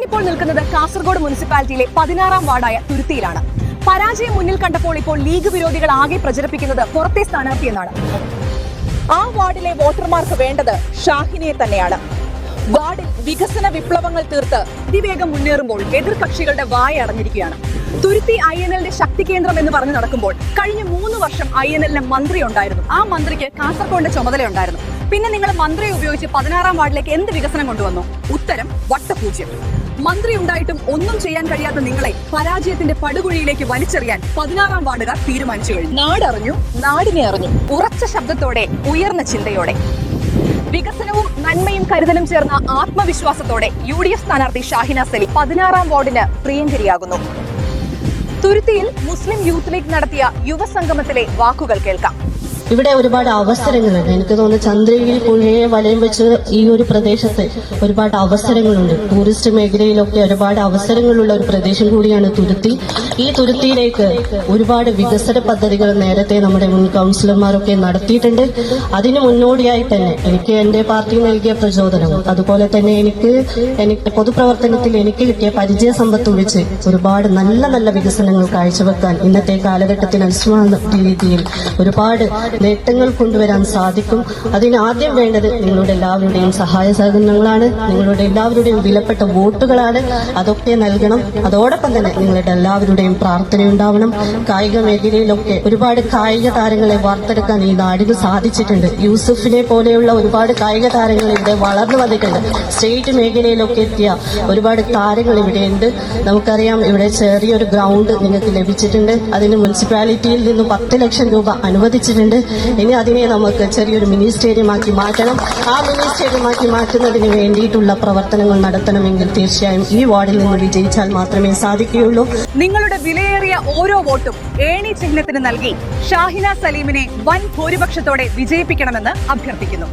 ഞാനിപ്പോൾ നിൽക്കുന്നത് കാസർഗോഡ് മുനിസിപ്പാലിറ്റിയിലെ 16-ാം വാർഡായ തുരുത്തിയിലാണ്. പരാജയം മുന്നിൽ കണ്ടപ്പോൾ ഇപ്പോൾ ലീഗ് വിരോധികൾ ആകെ പ്രചരിപ്പിക്കുന്നത് പുറത്തെ സ്ഥാനാർത്ഥി എന്നാണ്. ആ വാർഡിലെ വോട്ടർമാർക്ക് വേണ്ടത് ഷാഹിനയെ തന്നെയാണ്. വാർഡിൽ വികസന വിപ്ലവങ്ങൾ തീർത്ത് അതിവേഗം മുന്നേറുമ്പോൾ എതിർകക്ഷികളുടെ വായ അടഞ്ഞിരിക്കുകയാണ്. തുരുത്തി INL ശക്തി കേന്ദ്രം എന്ന് പറഞ്ഞു നടക്കുമ്പോൾ കഴിഞ്ഞ 3 വർഷം INL മന്ത്രി ഉണ്ടായിരുന്നു. ആ മന്ത്രിക്ക് കാസർഗോഡിന്റെ ചുമതലയുണ്ടായിരുന്നു. പിന്നെ നിങ്ങൾ മന്ത്രിയെ ഉപയോഗിച്ച് 16-ാം വാർഡിലേക്ക് എന്ത് വികസനം കൊണ്ടുവന്നു? ഉത്തരം വട്ടപൂജ്യം. മന്ത്രി ഉണ്ടായിട്ടും ഒന്നും ചെയ്യാൻ കഴിയാത്ത നിങ്ങളെ പരാജയത്തിന്റെ പടുകുഴിയിലേക്ക് വലിച്ചെറിയാൻ 16-ാം വാർഡുകാർ തീരുമാനിച്ചു കഴിഞ്ഞു. നാടറിഞ്ഞു, നാടിനെ അറിഞ്ഞു. ഉറച്ച ശബ്ദത്തോടെ, ഉയർന്ന ചിന്തയോടെ, വികസനവും നന്മയും കരുതലും ചേർന്ന ആത്മവിശ്വാസത്തോടെ UDF സ്ഥാനാർത്ഥി ഷാഹിന സലീം 16-ാം വാർഡിന് പ്രിയങ്കരിയാകുന്നു. തുരുത്തിയിൽ മുസ്ലിം യൂത്ത് ലീഗ് നടത്തിയ യുവസംഗമത്തിലെ വാക്കുകൾ കേൾക്കാം. ഇവിടെ ഒരുപാട് അവസരങ്ങളുണ്ട്. എനിക്ക് തോന്നുന്നു ചന്ദ്രഗിരി പുഴയെ വലയം വെച്ച് ഈ ഒരു പ്രദേശത്ത് ഒരുപാട് അവസരങ്ങളുണ്ട്. ടൂറിസ്റ്റ് മേഖലയിലൊക്കെ ഒരുപാട് അവസരങ്ങളുള്ള ഒരു പ്രദേശം കൂടിയാണ് തുരുത്തി. ഈ തുരുത്തിയിലേക്ക് ഒരുപാട് വികസന പദ്ധതികൾ നേരത്തെ നമ്മുടെ മുൻ കൗൺസിലർമാരൊക്കെ നടത്തിയിട്ടുണ്ട്. അതിന് മുന്നോടിയായി തന്നെ എനിക്ക് എന്റെ പാർട്ടി നൽകിയ പ്രചോദനവും അതുപോലെ തന്നെ എനിക്ക് പൊതുപ്രവർത്തനത്തിൽ എനിക്ക് കിട്ടിയ പരിചയ സമ്പത്തും വെച്ച് ഒരുപാട് നല്ല നല്ല വികസനങ്ങൾ കാഴ്ചവെക്കാൻ ഇന്നത്തെ കാലഘട്ടത്തിൽ അനുസൃത രീതിയിൽ ഒരുപാട് നേട്ടങ്ങൾ കൊണ്ടുവരാൻ സാധിക്കും. അതിന് ആദ്യം വേണ്ടത് നിങ്ങളുടെ എല്ലാവരുടെയും സഹായ സഹകരണങ്ങളാണ്, നിങ്ങളുടെ എല്ലാവരുടെയും വിലപ്പെട്ട വോട്ടുകളാണ്. അതൊക്കെ നൽകണം. അതോടൊപ്പം തന്നെ നിങ്ങളുടെ എല്ലാവരുടെയും പ്രാർത്ഥനയുണ്ടാവണം. കായിക മേഖലയിലൊക്കെ ഒരുപാട് കായിക താരങ്ങളെ വാർത്തെടുക്കാൻ ഈ നാടിന് സാധിച്ചിട്ടുണ്ട്. യൂസഫിനെ പോലെയുള്ള ഒരുപാട് കായിക താരങ്ങൾ ഇവിടെ വളർന്നു വന്നിട്ടുണ്ട്. സ്റ്റേറ്റ് മേഖലയിലൊക്കെ എത്തിയ ഒരുപാട് താരങ്ങൾ ഇവിടെയുണ്ട്. നമുക്കറിയാം, ഇവിടെ ചെറിയൊരു ഗ്രൗണ്ട് നിങ്ങൾക്ക് ലഭിച്ചിട്ടുണ്ട്. അതിന് മുനിസിപ്പാലിറ്റിയിൽ നിന്ന് 10 ലക്ഷം രൂപ അനുവദിച്ചിട്ടുണ്ട്. ഇനി അതിനെ നമുക്ക് ചെറിയൊരു മിനി സ്റ്റേഡിയമാക്കി മാറ്റണം. ആ മിനി സ്റ്റേഡിയമാക്കി മാറ്റുന്നതിന് വേണ്ടിയിട്ടുള്ള പ്രവർത്തനങ്ങൾ നടത്തണമെങ്കിൽ തീർച്ചയായും ഈ വാർഡിൽ നിന്ന് വിജയിച്ചാൽ മാത്രമേ സാധിക്കുകയുള്ളൂ. നിങ്ങളുടെ വിലയേറിയ ഓരോ വോട്ടും ഏണി ചിഹ്നത്തിന് നൽകി ഷാഹിന സലീമിനെ വൻ ഭൂരിപക്ഷത്തോടെ വിജയിപ്പിക്കണമെന്ന് അഭ്യർത്ഥിക്കുന്നു.